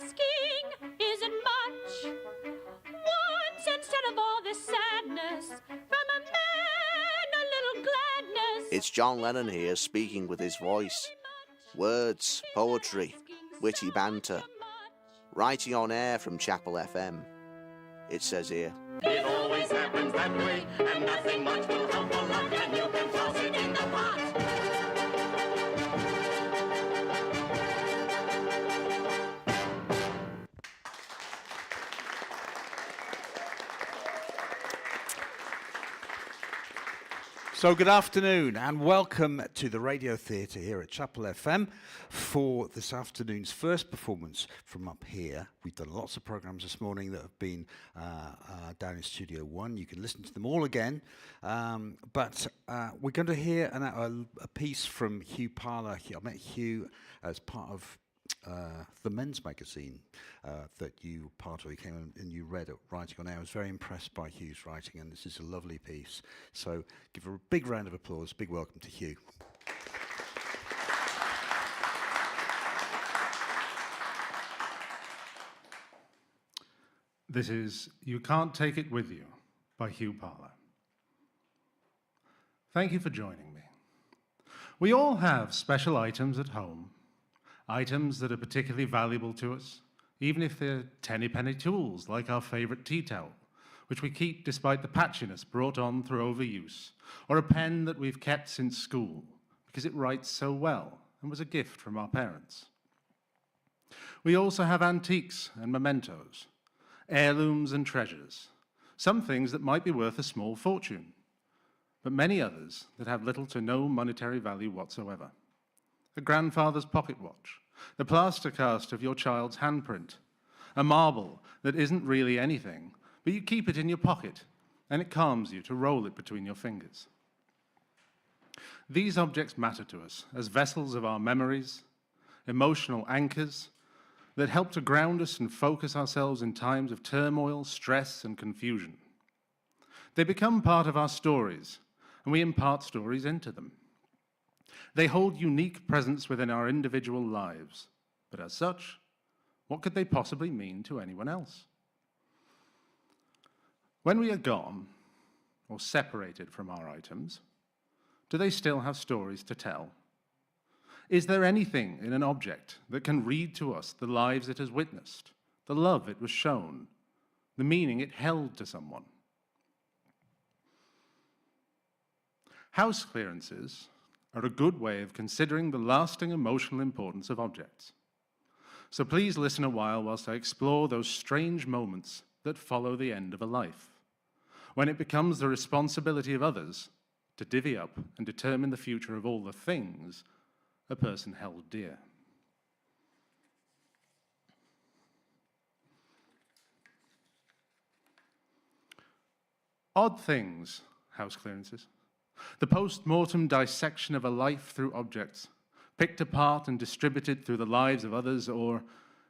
asking isn't much. Once instead of all this sadness, from a man a little gladness. It's John Lennon here speaking with his voice. Words, poetry, witty banter. Writing on air from Chapel FM. It says here. It always happens that way, and nothing much will help a lot, and you can toss it in the pot. So good afternoon and welcome to the Radio Theatre here at Chapel FM for this afternoon's first performance from up here. We've done lots of programmes this morning that have been down in Studio 1. You can listen to them all again. But we're going to hear a piece from Huw Parlor. I met Huw as part of the men's magazine that you were part of. You came and you read it, Writing on Air. I was very impressed by Huw's writing, and this is a lovely piece. So give a big round of applause, big welcome to Huw. This is You Can't Take It With You by Huw Parlor. Thank you for joining me. We all have special items at home. Items that are particularly valuable to us, even if they're penny tools, like our favourite tea towel, which we keep despite the patchiness brought on through overuse, or a pen that we've kept since school, because it writes so well and was a gift from our parents. We also have antiques and mementos, heirlooms and treasures, some things that might be worth a small fortune, but many others that have little to no monetary value whatsoever. A grandfather's pocket watch, the plaster cast of your child's handprint, a marble that isn't really anything, but you keep it in your pocket, and it calms you to roll it between your fingers. These objects matter to us as vessels of our memories, emotional anchors that help to ground us and focus ourselves in times of turmoil, stress, and confusion. They become part of our stories, and we impart stories into them. They hold unique presence within our individual lives, but as such, what could they possibly mean to anyone else? When we are gone, or separated from our items, do they still have stories to tell? Is there anything in an object that can read to us the lives it has witnessed, the love it was shown, the meaning it held to someone? House clearances are a good way of considering the lasting emotional importance of objects. So please listen a while whilst I explore those strange moments that follow the end of a life, when it becomes the responsibility of others to divvy up and determine the future of all the things a person held dear. Odd things, house clearances. The post-mortem dissection of a life through objects, picked apart and distributed through the lives of others or,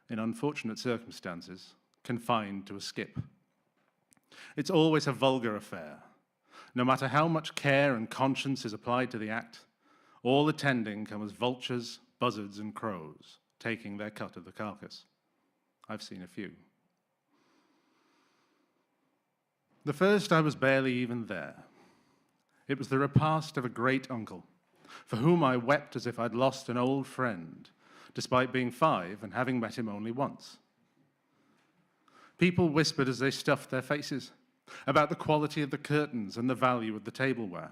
in unfortunate circumstances, confined to a skip. It's always a vulgar affair. No matter how much care and conscience is applied to the act, all attending come as vultures, buzzards, and crows, taking their cut of the carcass. I've seen a few. The first I was barely even there. It was the repast of a great uncle, for whom I wept as if I'd lost an old friend, despite being 5 and having met him only once. People whispered as they stuffed their faces about the quality of the curtains and the value of the tableware.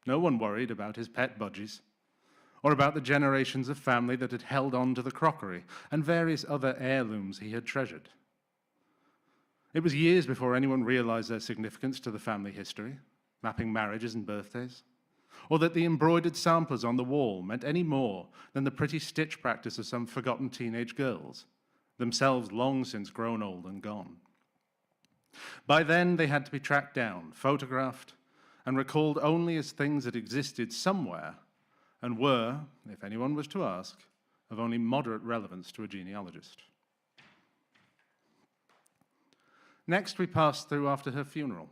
No one worried about his pet budgies, or about the generations of family that had held on to the crockery and various other heirlooms he had treasured. It was years before anyone realized their significance to the family history, mapping marriages and birthdays, or that the embroidered samplers on the wall meant any more than the pretty stitch practice of some forgotten teenage girls, themselves long since grown old and gone. By then, they had to be tracked down, photographed, and recalled only as things that existed somewhere and were, if anyone was to ask, of only moderate relevance to a genealogist. Next, we passed through after her funeral.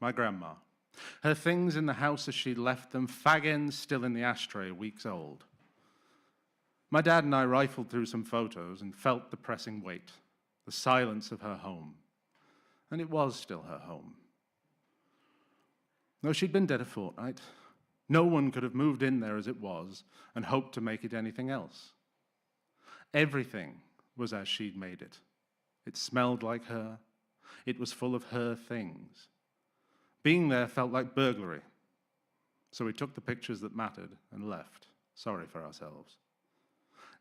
My grandma. Her things in the house as she left them, fag ends still in the ashtray, weeks old. My dad and I rifled through some photos and felt the pressing weight, the silence of her home. And it was still her home. Though she'd been dead a fortnight, no one could have moved in there as it was and hoped to make it anything else. Everything was as she'd made it. It smelled like her. It was full of her things. Being there felt like burglary. So we took the pictures that mattered and left, sorry for ourselves.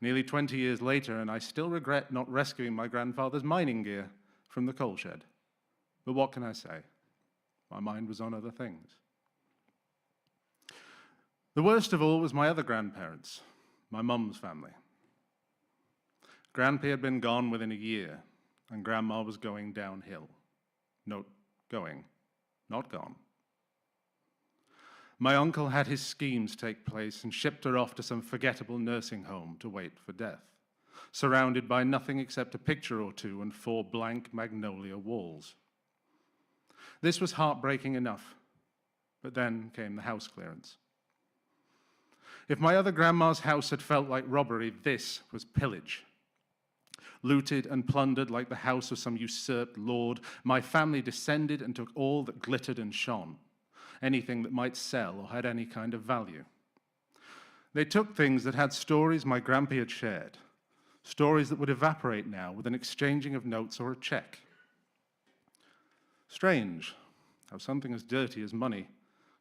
Nearly 20 years later, and I still regret not rescuing my grandfather's mining gear from the coal shed. But what can I say? My mind was on other things. The worst of all was my other grandparents, my mum's family. Grandpa had been gone within a year, and Grandma was going downhill. Note, going, not gone. My uncle had his schemes take place and shipped her off to some forgettable nursing home to wait for death, surrounded by nothing except a picture or two and 4 blank magnolia walls. This was heartbreaking enough, but then came the house clearance. If my other grandma's house had felt like robbery, this was pillage. Looted and plundered like the house of some usurped lord, my family descended and took all that glittered and shone, anything that might sell or had any kind of value. They took things that had stories my grandpa had shared, stories that would evaporate now with an exchanging of notes or a check. Strange how something as dirty as money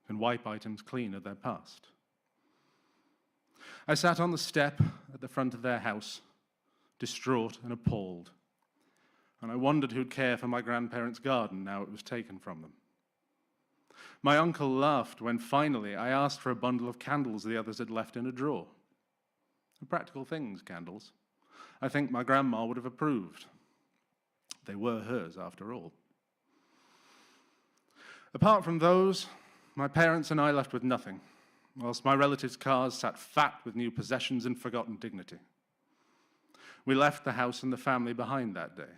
can wipe items clean of their past. I sat on the step at the front of their house, distraught and appalled, and I wondered who'd care for my grandparents' garden now it was taken from them. My uncle laughed when finally I asked for a bundle of candles the others had left in a drawer. Practical things, candles. I think my grandma would have approved. They were hers, after all. Apart from those, my parents and I left with nothing, whilst my relatives' cars sat fat with new possessions and forgotten dignity. We left the house and the family behind that day.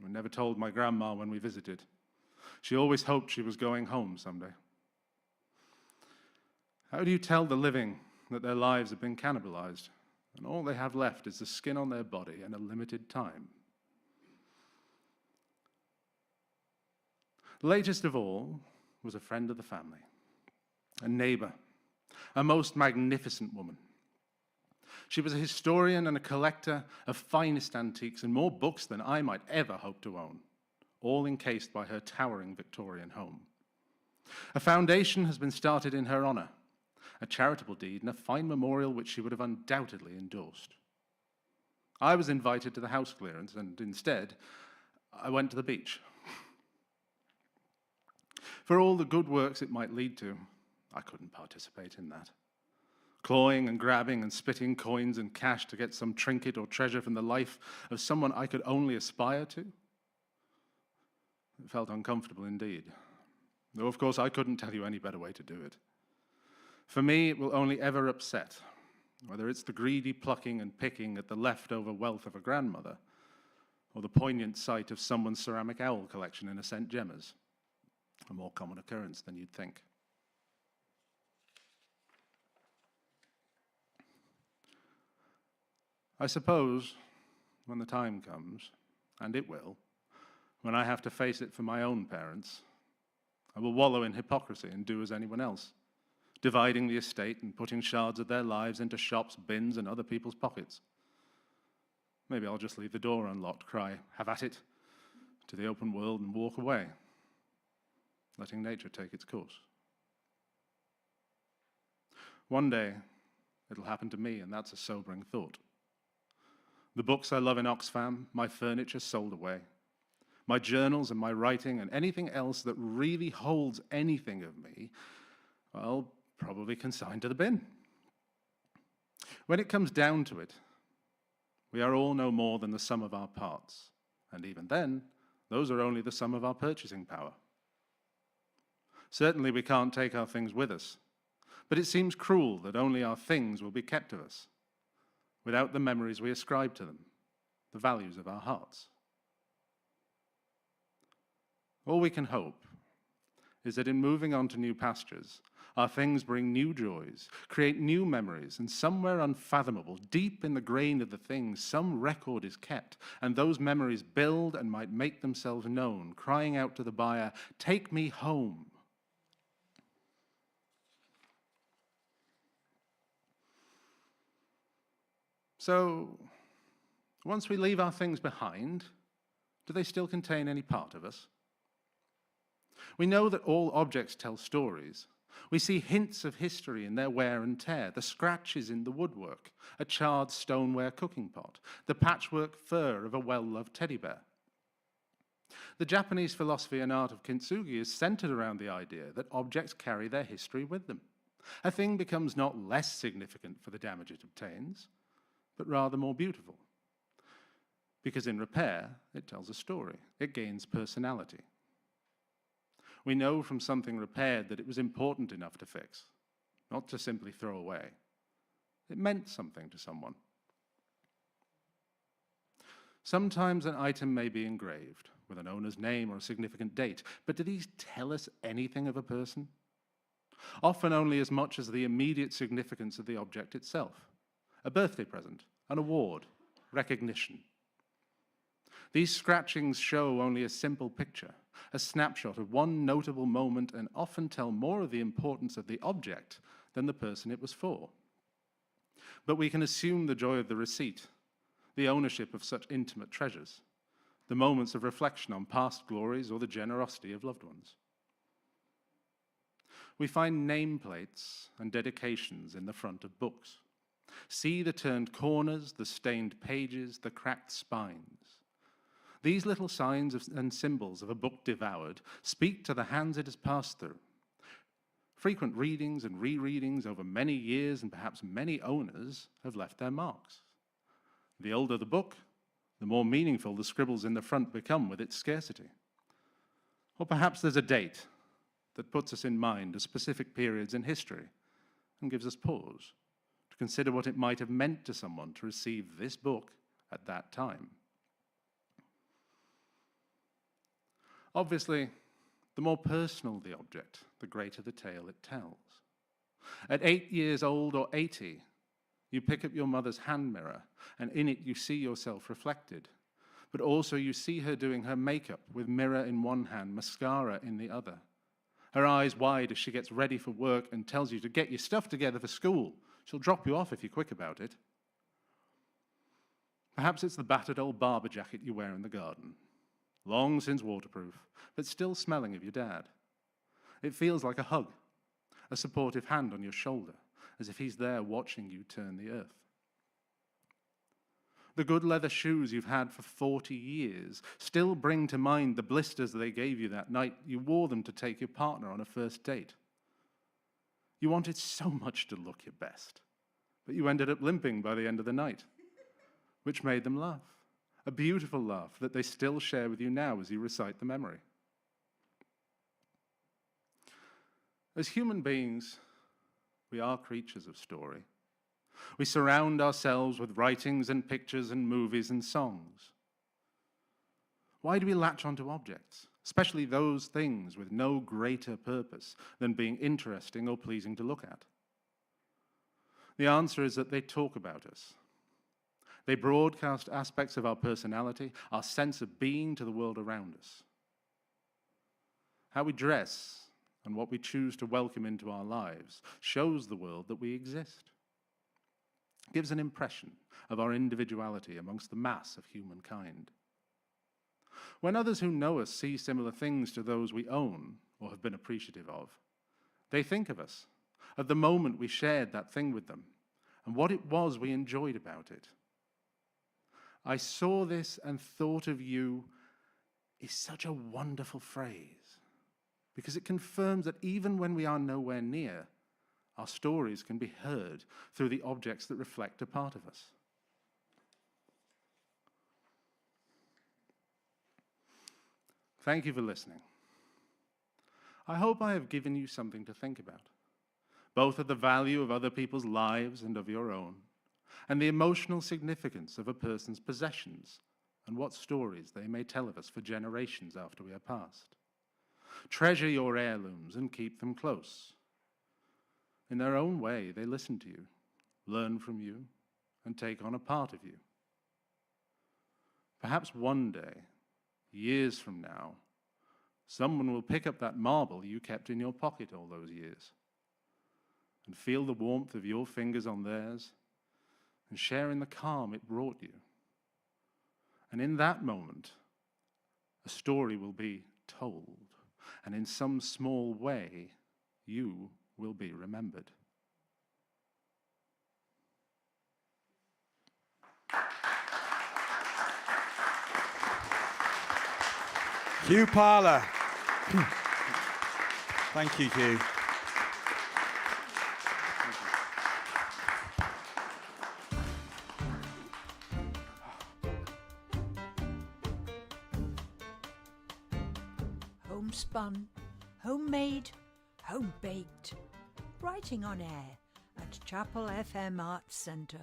We never told my grandma when we visited. She always hoped she was going home someday. How do you tell the living that their lives have been cannibalized and all they have left is the skin on their body and a limited time? Latest of all was a friend of the family, a neighbor, a most magnificent woman. She was a historian and a collector of finest antiques and more books than I might ever hope to own, all encased by her towering Victorian home. A foundation has been started in her honor, a charitable deed and a fine memorial which she would have undoubtedly endorsed. I was invited to the house clearance, and instead, I went to the beach. For all the good works it might lead to, I couldn't participate in that. Clawing and grabbing and spitting coins and cash to get some trinket or treasure from the life of someone I could only aspire to? It felt uncomfortable indeed. Though, of course, I couldn't tell you any better way to do it. For me, it will only ever upset, whether it's the greedy plucking and picking at the leftover wealth of a grandmother, or the poignant sight of someone's ceramic owl collection in a St. Gemma's, a more common occurrence than you'd think. I suppose, when the time comes, and it will, when I have to face it for my own parents, I will wallow in hypocrisy and do as anyone else, dividing the estate and putting shards of their lives into shops, bins, and other people's pockets. Maybe I'll just leave the door unlocked, cry, "Have at it," to the open world and walk away, letting nature take its course. One day, it'll happen to me, and that's a sobering thought. The books I love in Oxfam, my furniture sold away, my journals and my writing and anything else that really holds anything of me, well, probably consigned to the bin. When it comes down to it, we are all no more than the sum of our parts, and even then, those are only the sum of our purchasing power. Certainly we can't take our things with us, but it seems cruel that only our things will be kept of us, without the memories we ascribe to them, the values of our hearts. All we can hope is that in moving on to new pastures, our things bring new joys, create new memories, and somewhere unfathomable, deep in the grain of the thing, some record is kept, and those memories build and might make themselves known, crying out to the buyer, "Take me home." So, once we leave our things behind, do they still contain any part of us? We know that all objects tell stories. We see hints of history in their wear and tear, the scratches in the woodwork, a charred stoneware cooking pot, the patchwork fur of a well-loved teddy bear. The Japanese philosophy and art of kintsugi is centered around the idea that objects carry their history with them. A thing becomes not less significant for the damage it obtains, but rather more beautiful. Because in repair, it tells a story. It gains personality. We know from something repaired that it was important enough to fix, not to simply throw away. It meant something to someone. Sometimes an item may be engraved with an owner's name or a significant date, but do these tell us anything of a person? Often only as much as the immediate significance of the object itself. A birthday present, an award, recognition. These scratchings show only a simple picture, a snapshot of one notable moment, and often tell more of the importance of the object than the person it was for. But we can assume the joy of the receipt, the ownership of such intimate treasures, the moments of reflection on past glories or the generosity of loved ones. We find nameplates and dedications in the front of books. See the turned corners, the stained pages, the cracked spines. These little signs and symbols of a book devoured speak to the hands it has passed through. Frequent readings and rereadings over many years and perhaps many owners have left their marks. The older the book, the more meaningful the scribbles in the front become with its scarcity. Or perhaps there's a date that puts us in mind of specific periods in history and gives us pause to consider what it might have meant to someone to receive this book at that time. Obviously, the more personal the object, the greater the tale it tells. At 8 years old or 80, you pick up your mother's hand mirror, and in it you see yourself reflected. But also you see her doing her makeup with mirror in one hand, mascara in the other. Her eyes wide as she gets ready for work and tells you to get your stuff together for school. She'll drop you off if you're quick about it. Perhaps it's the battered old barber jacket you wear in the garden. Long since waterproof, but still smelling of your dad. It feels like a hug, a supportive hand on your shoulder, as if he's there watching you turn the earth. The good leather shoes you've had for 40 years still bring to mind the blisters they gave you that night you wore them to take your partner on a first date. You wanted so much to look your best, but you ended up limping by the end of the night, which made them laugh. A beautiful laugh that they still share with you now as you recite the memory. As human beings, we are creatures of story. We surround ourselves with writings and pictures and movies and songs. Why do we latch onto objects, especially those things with no greater purpose than being interesting or pleasing to look at? The answer is that they talk about us. They broadcast aspects of our personality, our sense of being to the world around us. How we dress and what we choose to welcome into our lives shows the world that we exist. It gives an impression of our individuality amongst the mass of humankind. When others who know us see similar things to those we own or have been appreciative of, they think of us, of the moment we shared that thing with them, and what it was we enjoyed about it. I saw this and thought of you is such a wonderful phrase because it confirms that even when we are nowhere near, our stories can be heard through the objects that reflect a part of us. Thank you for listening. I hope I have given you something to think about, both of the value of other people's lives and of your own, and the emotional significance of a person's possessions and what stories they may tell of us for generations after we are past. Treasure your heirlooms and keep them close. In their own way, they listen to you, learn from you, and take on a part of you. Perhaps one day, years from now, someone will pick up that marble you kept in your pocket all those years and feel the warmth of your fingers on theirs and share in the calm it brought you. And in that moment, a story will be told, and in some small way, you will be remembered. Huw Parlor. Thank you, Huw. Homespun, homemade, home-baked. Writing on air at Chapel FM Arts Centre.